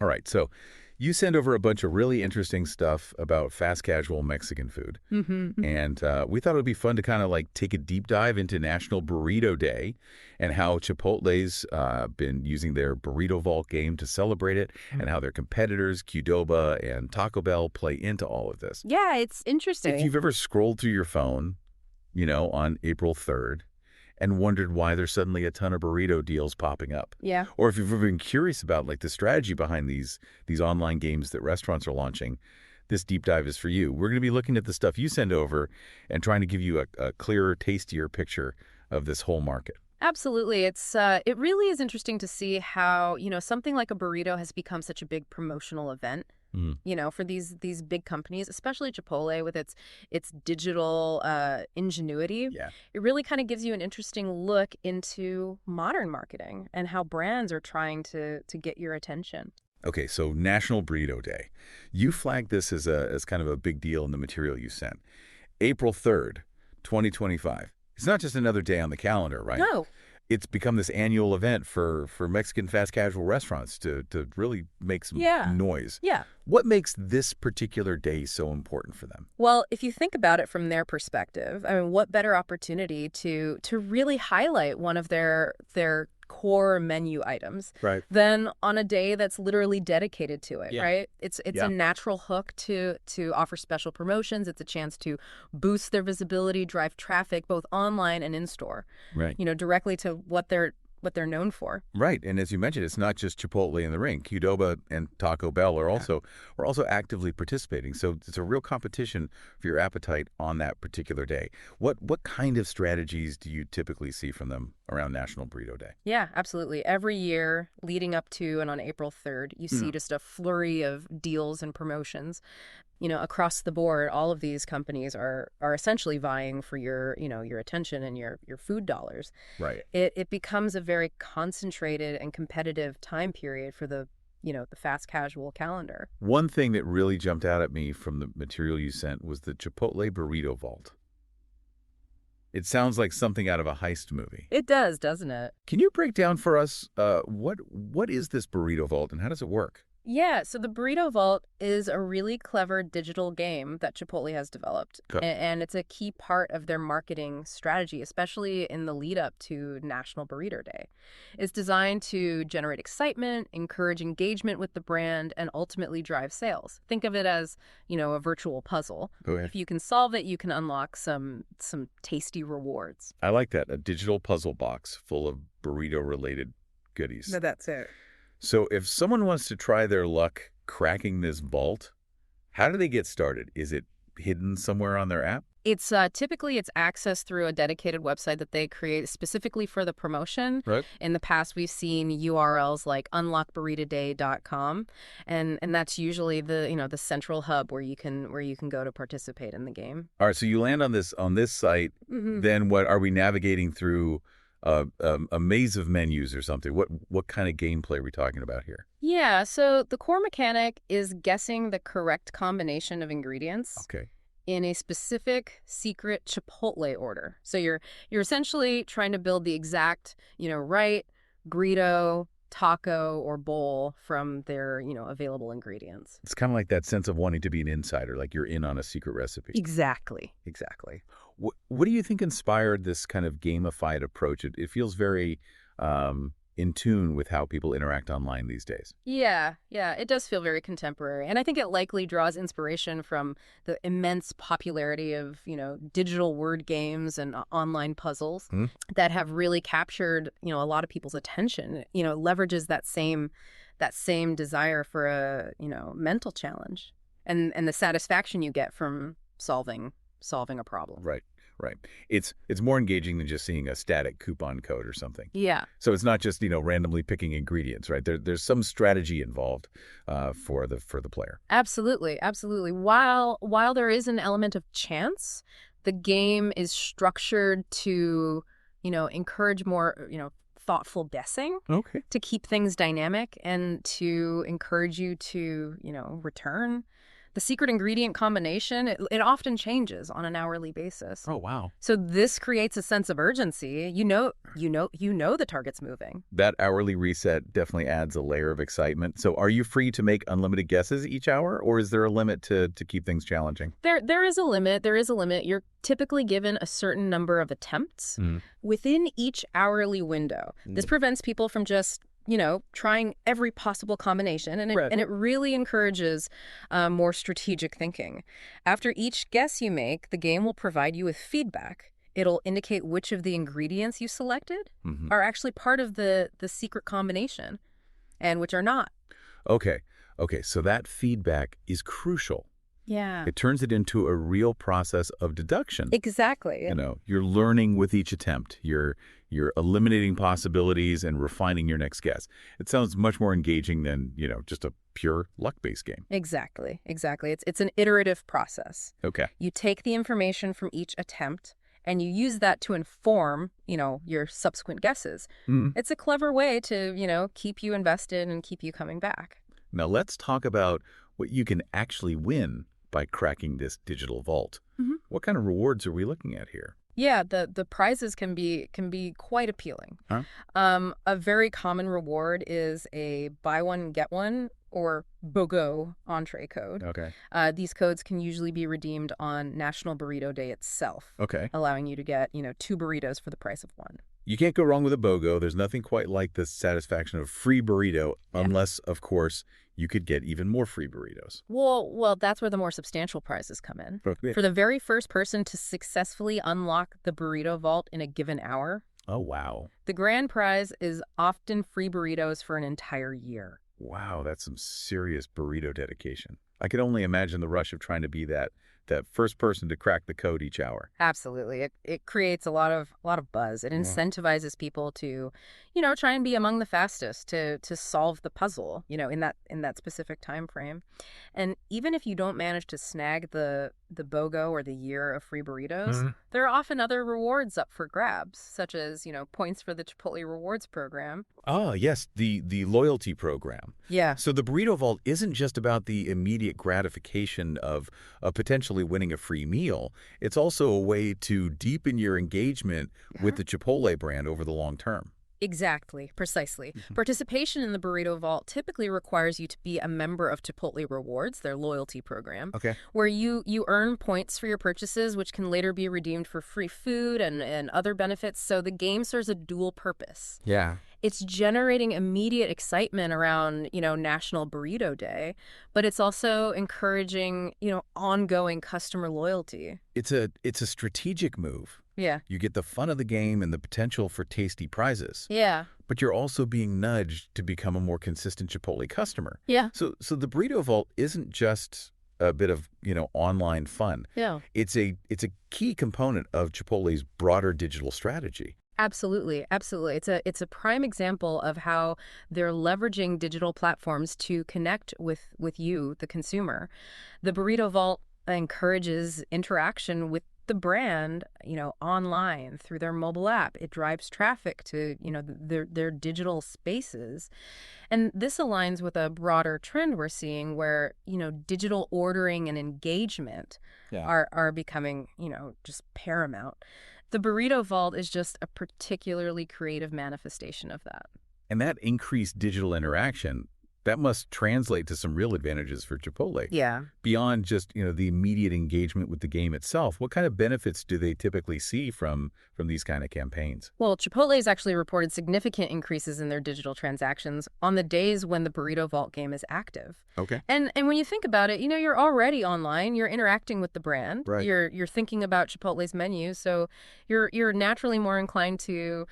All right, so you send over a bunch of really interesting stuff about fast casual Mexican food. And we thought it would be fun to kind of like take a deep dive into National Burrito Day and how Chipotle's been using their Burrito Vault game to celebrate it and how their competitors, Qdoba and Taco Bell, play into all of this. Yeah, it's interesting. If you've ever scrolled through your phone, on April 3rd and wondered why there's suddenly a ton of burrito deals popping up. Yeah. Or if you've ever been curious about like the strategy behind these online games that restaurants are launching, this deep dive is for you. We're going to be looking at the stuff you send over and trying to give you a clearer, tastier picture of this whole market. Absolutely. It really is interesting to see how, something like a burrito has become such a big promotional event. For these big companies, especially Chipotle with its digital ingenuity. Yeah. It really kind of gives you an interesting look into modern marketing and how brands are trying to get your attention. Okay, so National Burrito Day. You flagged this as kind of a big deal in the material you sent. April 3rd, 2025. It's not just another day on the calendar, right? No. It's become this annual event for Mexican fast casual restaurants to really make some noise. Yeah. What makes this particular day so important for them? Well, if you think about it from their perspective, I mean, what better opportunity to really highlight one of their core menu items than on a day that's literally dedicated to it, right? It's a natural hook to offer special promotions. It's a chance to boost their visibility, drive traffic both online and in store. Right. Directly to what they're known for. Right. And as you mentioned, it's not just Chipotle in the ring. Qdoba and Taco Bell are also actively participating. So it's a real competition for your appetite on that particular day. What kind of strategies do you typically see from them around National Burrito Day? Yeah, absolutely. Every year leading up to and on April 3rd, you see just a flurry of deals and promotions. Across the board, all of these companies are essentially vying for your attention and your food dollars. Right. It becomes a very concentrated and competitive time period for the fast casual calendar. One thing that really jumped out at me from the material you sent was the Chipotle Burrito Vault. It sounds like something out of a heist movie. It does, doesn't it? Can you break down for us what is this Burrito Vault and how does it work? Yeah, so the Burrito Vault is a really clever digital game that Chipotle has developed. And it's a key part of their marketing strategy, especially in the lead up to National Burrito Day. It's designed to generate excitement, encourage engagement with the brand, and ultimately drive sales. Think of it as, a virtual puzzle. Go ahead. If you can solve it, you can unlock some tasty rewards. I like that. A digital puzzle box full of burrito-related goodies. No, that's it. So if someone wants to try their luck cracking this vault, how do they get started? Is it hidden somewhere on their app? It's typically accessed through a dedicated website that they create specifically for the promotion. Right. In the past, we've seen URLs like unlockburritoday.com, and that's usually the central hub where you can go to participate in the game. All right, so you land on this site. Then what are we navigating through? A maze of menus or something. What kind of gameplay are we talking about here? Yeah, so the core mechanic is guessing the correct combination of ingredients. Okay. In a specific secret Chipotle order. So you're essentially trying to build the exact, right burrito, taco, or bowl from their, available ingredients. It's kind of like that sense of wanting to be an insider, like you're in on a secret recipe. Exactly. What do you think inspired this kind of gamified approach? It feels very in tune with how people interact online these days. Yeah, it does feel very contemporary. And I think it likely draws inspiration from the immense popularity of, digital word games and online puzzles that have really captured, a lot of people's attention. Leverages that same desire for a, mental challenge and the satisfaction you get from solving a problem. Right. It's more engaging than just seeing a static coupon code or something. Yeah. So it's not just, randomly picking ingredients, right? There's some strategy involved for the player. Absolutely. While there is an element of chance, the game is structured to, encourage more, thoughtful guessing. Okay. To keep things dynamic and to encourage you to, return The secret ingredient combination, it often changes on an hourly basis. Oh, wow. So this creates a sense of urgency. You know the target's moving. That hourly reset definitely adds a layer of excitement. So are you free to make unlimited guesses each hour, or is there a limit to keep things challenging? There is a limit. There is a limit. You're typically given a certain number of attempts within each hourly window. This prevents people from just trying every possible combination, and it really encourages more strategic thinking. After each guess you make, the game will provide you with feedback. It'll indicate which of the ingredients you selected are actually part of the secret combination and which are not. Okay, so that feedback is crucial. Yeah. It turns it into a real process of deduction. Exactly. You're learning with each attempt. You're eliminating possibilities and refining your next guess. It sounds much more engaging than, just a pure luck-based game. Exactly. It's an iterative process. Okay. You take the information from each attempt and you use that to inform, your subsequent guesses. It's a clever way to, keep you invested and keep you coming back. Now let's talk about what you can actually win by cracking this digital vault. What kind of rewards are we looking at here? Yeah, the prizes can be quite appealing. Huh? A very common reward is a buy one get one or BOGO entree code. Okay. These codes can usually be redeemed on National Burrito Day itself. Okay. Allowing you to get 2 burritos for the price of 1. You can't go wrong with a BOGO. There's nothing quite like the satisfaction of free burrito, unless, of course, you could get even more free burritos. Well, that's where the more substantial prizes come in. Okay. For the very first person to successfully unlock the burrito vault in a given hour. Oh, wow. The grand prize is often free burritos for an entire year. Wow, that's some serious burrito dedication. I could only imagine the rush of trying to be that first person to crack the code each hour. Absolutely. It creates a lot of buzz. It incentivizes people to, try and be among the fastest to solve the puzzle, in that specific time frame. And even if you don't manage to snag the BOGO or the year of free burritos, there are often other rewards up for grabs, such as, points for the Chipotle Rewards program. Oh, yes, the loyalty program. Yeah. So the Burrito Vault isn't just about the immediate gratification of potentially winning a free meal. It's also a way to deepen your engagement with the Chipotle brand over the long term. Exactly. Precisely. Participation in the Burrito Vault typically requires you to be a member of Chipotle Rewards, their loyalty program, where you earn points for your purchases, which can later be redeemed for free food and other benefits. So the game serves a dual purpose. Yeah. It's generating immediate excitement around, National Burrito Day, but it's also encouraging, ongoing customer loyalty. It's a strategic move. Yeah. You get the fun of the game and the potential for tasty prizes. Yeah. But you're also being nudged to become a more consistent Chipotle customer. Yeah. So the Burrito Vault isn't just a bit of, online fun. Yeah. It's a key component of Chipotle's broader digital strategy. Absolutely. It's a prime example of how they're leveraging digital platforms to connect with you, the consumer. The Burrito Vault encourages interaction with the brand, online through their mobile app. It drives traffic to, their digital spaces. And this aligns with a broader trend we're seeing where, digital ordering and engagement are becoming, just paramount. The Burrito Vault is just a particularly creative manifestation of that. And that increased digital interaction, that must translate to some real advantages for Chipotle. Yeah. Beyond just, the immediate engagement with the game itself, what kind of benefits do they typically see from these kind of campaigns? Well, Chipotle has actually reported significant increases in their digital transactions on the days when the Burrito Vault game is active. Okay. And when you think about it, you're already online, you're interacting with the brand, right. You're thinking about Chipotle's menu, so you're naturally more inclined to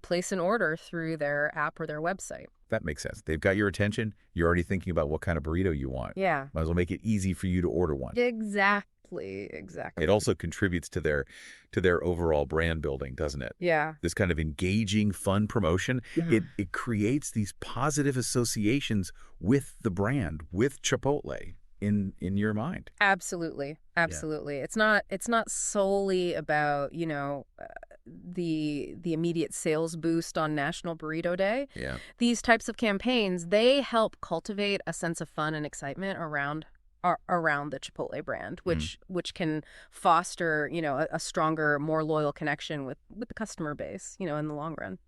place an order through their app or their website. That makes sense. They've got your attention. You're already thinking about what kind of burrito you want. Yeah. Might as well make it easy for you to order one. Exactly. It also contributes to their overall brand building, doesn't it? Yeah. This kind of engaging, fun promotion, it creates these positive associations with the brand, with Chipotle in your mind. Absolutely. Yeah. It's not solely about, the immediate sales boost on National Burrito Day. Yeah. These types of campaigns, they help cultivate a sense of fun and excitement around around the Chipotle brand, Mm. which can foster, a stronger, more loyal connection with the customer base, in the long run.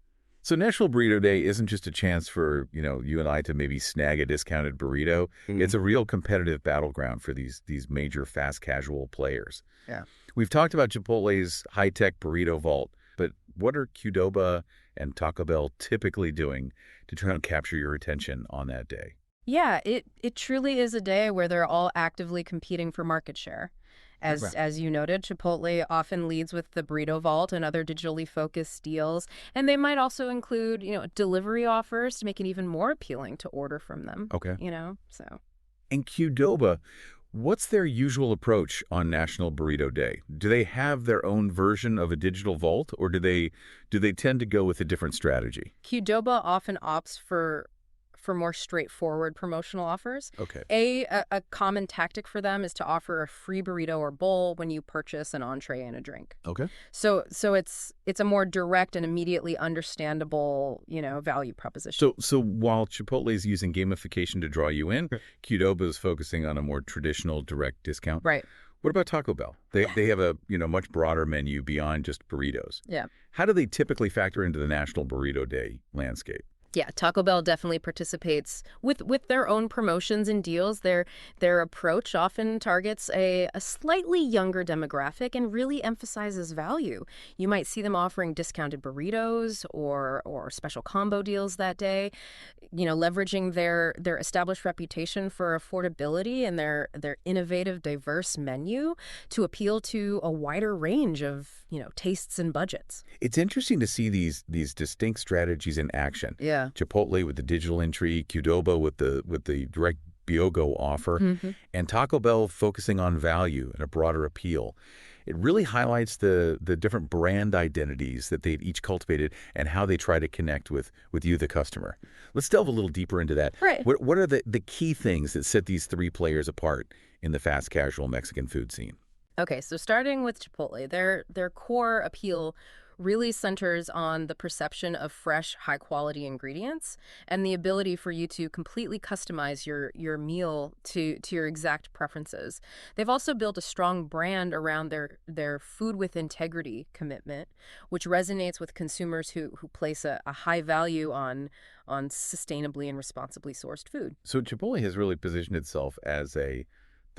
So National Burrito Day isn't just a chance for, you and I to maybe snag a discounted burrito. It's a real competitive battleground for these major fast casual players. Yeah. We've talked about Chipotle's high-tech burrito vault, but what are Qdoba and Taco Bell typically doing to try and capture your attention on that day? Yeah, it truly is a day where they're all actively competing for market share. As you noted, Chipotle often leads with the Burrito Vault and other digitally focused deals, and they might also include, delivery offers to make it even more appealing to order from them. Okay. So. And Qdoba, what's their usual approach on National Burrito Day? Do they have their own version of a digital vault, or do they tend to go with a different strategy? Qdoba often opts for more straightforward promotional offers. Okay. A common tactic for them is to offer a free burrito or bowl when you purchase an entree and a drink. Okay. So it's a more direct and immediately understandable, value proposition. So while Chipotle is using gamification to draw you in, Qdoba is focusing on a more traditional direct discount. Right. What about Taco Bell? They have a much broader menu beyond just burritos. Yeah. How do they typically factor into the National Burrito Day landscape? Yeah, Taco Bell definitely participates with their own promotions and deals. Their approach often targets a slightly younger demographic and really emphasizes value. You might see them offering discounted burritos or special combo deals that day, leveraging their established reputation for affordability and their innovative, diverse menu to appeal to a wider range of, tastes and budgets. It's interesting to see these distinct strategies in action. Yeah. Chipotle with the digital entry, Qdoba with the direct BioGo offer, and Taco Bell focusing on value and a broader appeal. It really highlights the different brand identities that they've each cultivated and how they try to connect with you, the customer. Let's delve a little deeper into that. Right. What are the key things that set these three players apart in the fast casual Mexican food scene? Okay, so starting with Chipotle, their core appeal really centers on the perception of fresh, high-quality ingredients and the ability for you to completely customize your meal to your exact preferences. They've also built a strong brand around their food with integrity commitment, which resonates with consumers who place a high value on sustainably and responsibly sourced food. So Chipotle has really positioned itself as the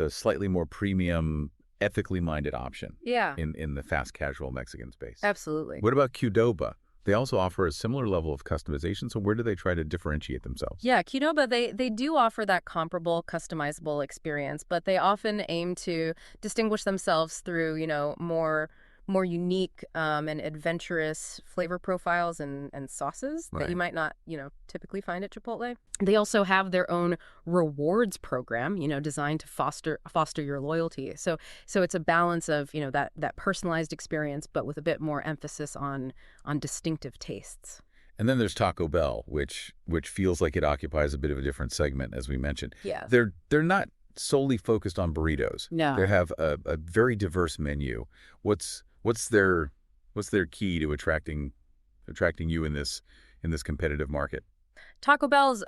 slightly more premium, ethically minded option in the fast casual Mexican space. Absolutely. What about Qdoba? They also offer a similar level of customization, so where do they try to differentiate themselves? Yeah, Qdoba, they do offer that comparable, customizable experience, but they often aim to distinguish themselves through, more unique and adventurous flavor profiles and sauces that you might not, typically find at Chipotle. They also have their own rewards program, designed to foster your loyalty. So it's a balance of, that personalized experience, but with a bit more emphasis on distinctive tastes. And then there's Taco Bell, which feels like it occupies a bit of a different segment, as we mentioned. Yes. They're not solely focused on burritos. No. They have a very diverse menu. What's their key to attracting you in this competitive market? Taco Bell's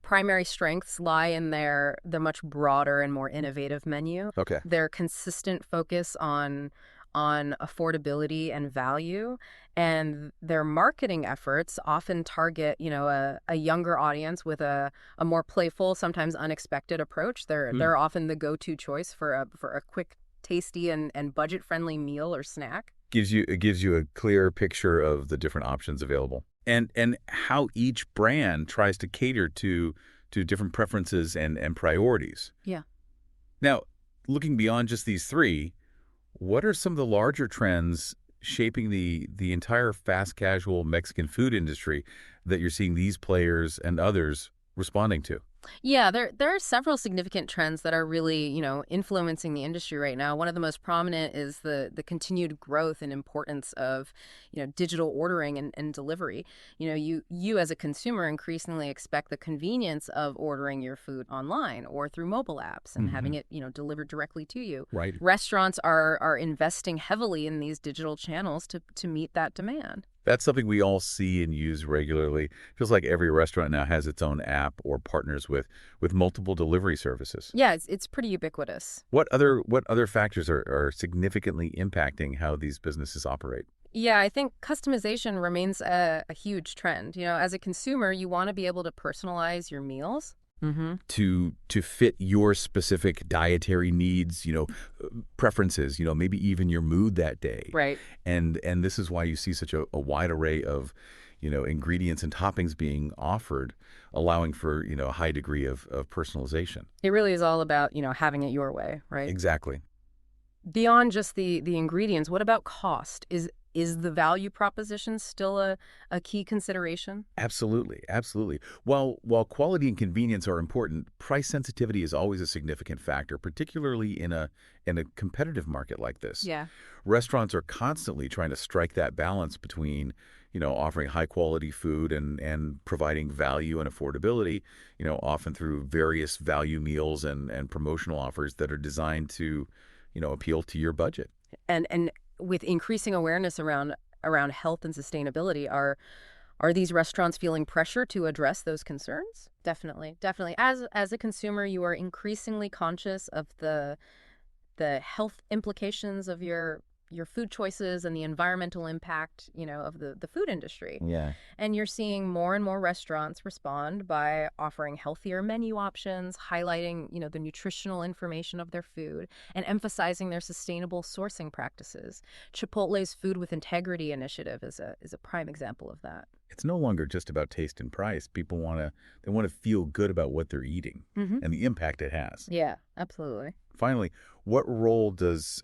primary strengths lie in their much broader and more innovative menu. Okay. Their consistent focus on affordability and value, and their marketing efforts often target, a younger audience with a more playful, sometimes unexpected approach. They're often the go-to choice for a quick, tasty and budget-friendly meal or snack. It gives you a clear picture of the different options available and how each brand tries to cater to different preferences and priorities. Yeah. Now, looking beyond just these three, what are some of the larger trends shaping the entire fast casual Mexican food industry that you're seeing these players and others responding to? Yeah, there are several significant trends that are really, influencing the industry right now. One of the most prominent is the continued growth and importance of, digital ordering and delivery. You as a consumer increasingly expect the convenience of ordering your food online or through mobile apps and having it, delivered directly to you. Right. Restaurants are investing heavily in these digital channels to meet that demand. That's something we all see and use regularly. Feels like every restaurant now has its own app or partners with multiple delivery services. Yeah, it's pretty ubiquitous. What other factors are significantly impacting how these businesses operate? Yeah, I think customization remains a huge trend. As a consumer, you want to be able to personalize your meals. To fit your specific dietary needs, preferences, maybe even your mood that day. Right. And this is why you see such a wide array of, ingredients and toppings being offered, allowing for, a high degree of personalization. It really is all about, having it your way, right? Exactly. Beyond just the ingredients, what about cost? Is the value proposition still a key consideration? Absolutely, absolutely. While quality and convenience are important, price sensitivity is always a significant factor, particularly in a competitive market like this. Yeah. Restaurants are constantly trying to strike that balance between, offering high quality food and providing value and affordability, often through various value meals and promotional offers that are designed to, appeal to your budget. And with increasing awareness around health and sustainability, are these restaurants feeling pressure to address those concerns? Definitely. As a consumer, you are increasingly conscious of the health implications of your food choices and the environmental impact, of the food industry. Yeah. And you're seeing more and more restaurants respond by offering healthier menu options, highlighting, the nutritional information of their food, and emphasizing their sustainable sourcing practices. Chipotle's Food with Integrity initiative is a prime example of that. It's no longer just about taste and price. People want to feel good about what they're eating and the impact it has. Yeah, absolutely. Finally, what role does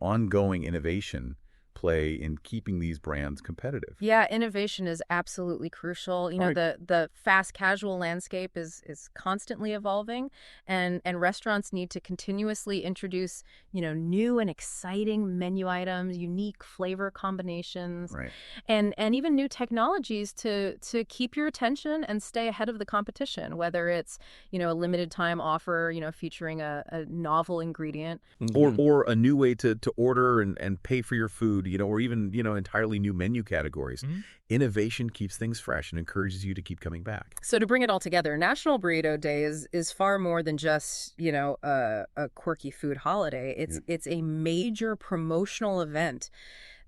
ongoing innovation play in keeping these brands competitive? Yeah, innovation is absolutely crucial. Right. The fast casual landscape is constantly evolving, and restaurants need to continuously introduce, new and exciting menu items, unique flavor combinations, Right. and even new technologies to keep your attention and stay ahead of the competition, whether it's, a limited time offer, featuring a novel ingredient. Or a new way to order and pay for your food, or even, entirely new menu categories. Innovation keeps things fresh and encourages you to keep coming back. So to bring it all together, National Burrito Day is far more than just, a quirky food holiday. It's a major promotional event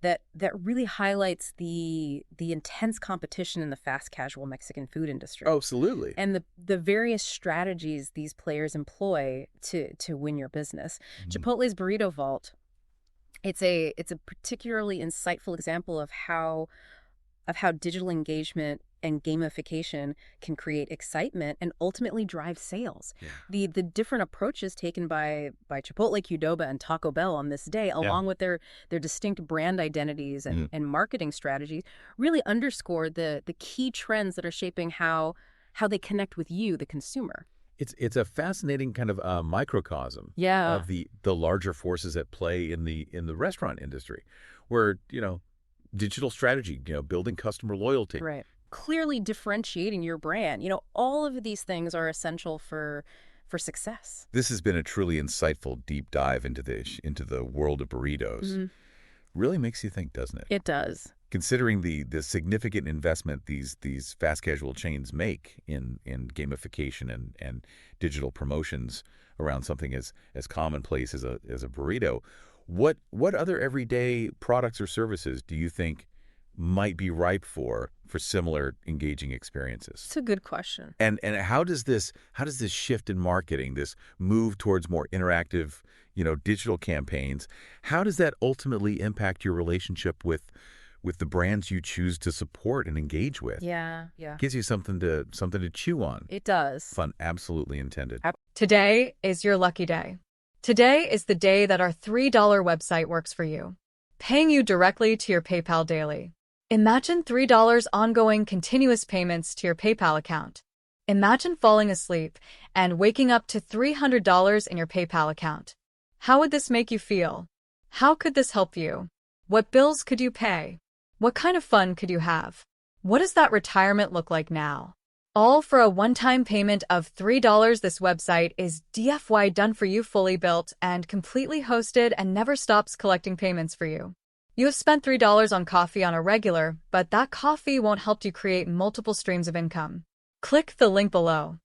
that really highlights the intense competition in the fast casual Mexican food industry. Oh, absolutely. And the various strategies these players employ to win your business. Chipotle's Burrito Vault, it's a particularly insightful example of how digital engagement and gamification can create excitement and ultimately drive sales. Yeah. The different approaches taken by Chipotle, Qdoba, and Taco Bell on this day, along with their distinct brand identities and marketing strategies, really underscore the key trends that are shaping how they connect with you, the consumer. It's a fascinating kind of microcosm of the larger forces at play in the restaurant industry, where digital strategy, building customer loyalty, right, clearly differentiating your brand. All of these things are essential for success. This has been a truly insightful deep dive into the world of burritos. Really makes you think, doesn't it? It does. Considering the significant investment these fast casual chains make in gamification and digital promotions around something as commonplace as a burrito, what other everyday products or services do you think might be ripe for similar engaging experiences? It's a good question. And how does this shift in marketing, this move towards more interactive, digital campaigns, how does that ultimately impact your relationship with the brands you choose to support and engage with? Yeah. Gives you something to chew on. It does. Fun absolutely intended. Today is your lucky day. Today is the day that our $3 website works for you, paying you directly to your PayPal daily. Imagine $3 ongoing continuous payments to your PayPal account. Imagine falling asleep and waking up to $300 in your PayPal account. How would this make you feel? How could this help you? What bills could you pay? What kind of fun could you have? What does that retirement look like now? All for a one-time payment of $3. This website is DFY done for you, fully built and completely hosted, and never stops collecting payments for you. You have spent $3 on coffee on a regular, but that coffee won't help you create multiple streams of income. Click the link below.